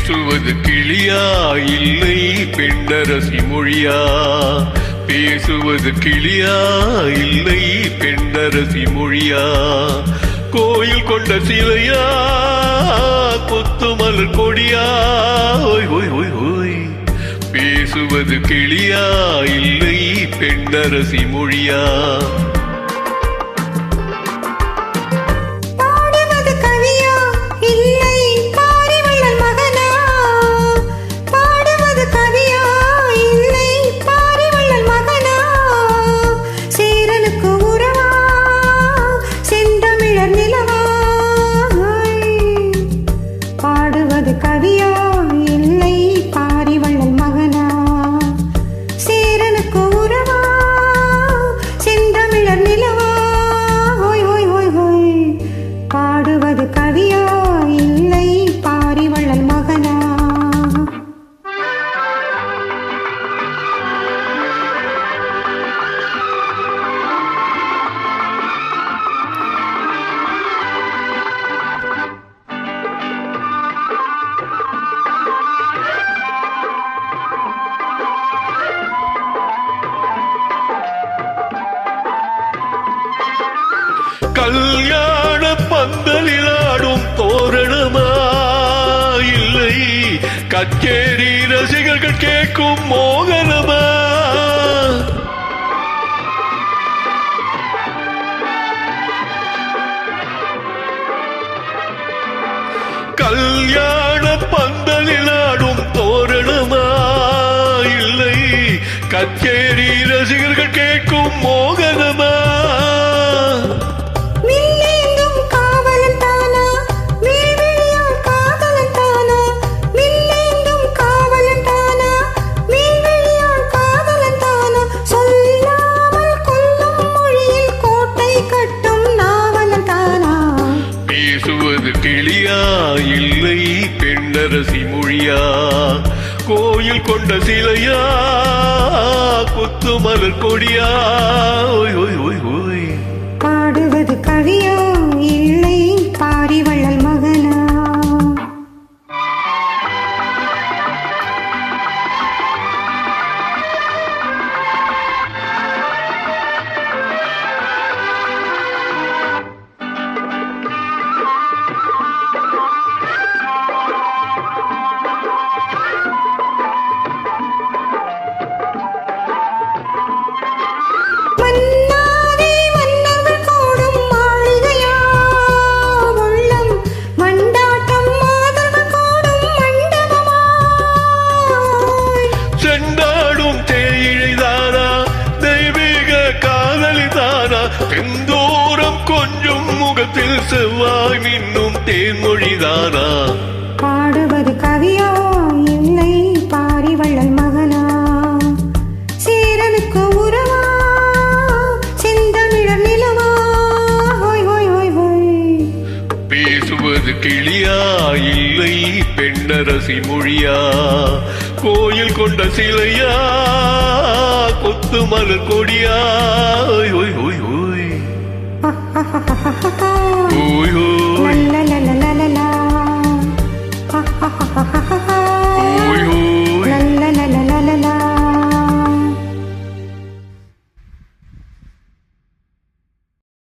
பேசுவது கிளியா இல்லை பெண்ணரசி மொழியா? பேசுவது கிளியா இல்லை பெண்ணரசி மொழியா? கோயில் கொண்ட சிலையா கொத்துமலர் கொடியா? ஓய் ஓய் ஓய் ஓய். பேசுவது கிளியா இல்லை பெண்ணரசி மொழியா? கவியா இல்லை பாரிவள்ளல் மகனா? சேரனுக்கு உறவா செந்தமிழர் நிலவா? ஹோய் ஹோய் ஹோய் ஹோய். பாடுவது கவியா இல்லை பாரிவள்ளல் மகனா? கல்யாண பந்தலிலாடும் தோரணமா இல்லை கச்சேரி ரசிகர்கள் கேட்கும் மோகனமா? கல்யாண பந்தலிலாடும் தோரணமா இல்லை கச்சேரி ரசிகர்கள் கேட்கும் மோகனமா? கிளியா இல்லை பெண்ணரசி மொழியா? கோயில் கொண்ட சிலையா கொத்துமலர் கொடியா? ஓய் ஓய் ஓய் ஓய். பாடுவது கவியா இல்லை பாரிவள்ளல் மகனா? தெந்தோரம் கொஞ்சம் முகத்தில் செவ்வாய் மின்னும் தேன்மொழிதானா? பாடுவது கவியா இல்லை பாரிவள்ளல் மகனா? சேரனுக்கு உறவா செந்தமிழர் நிலவா? ஹோய் ஹோய் ஹோய் ஹோய். பேசுவது கிளியா இல்லை பெண்ணரசி மொழியா? கோயில் கொண்ட சிலையா கொத்துமலர் கொடியா? ஓய் ஓய் ஓய் ஓய்.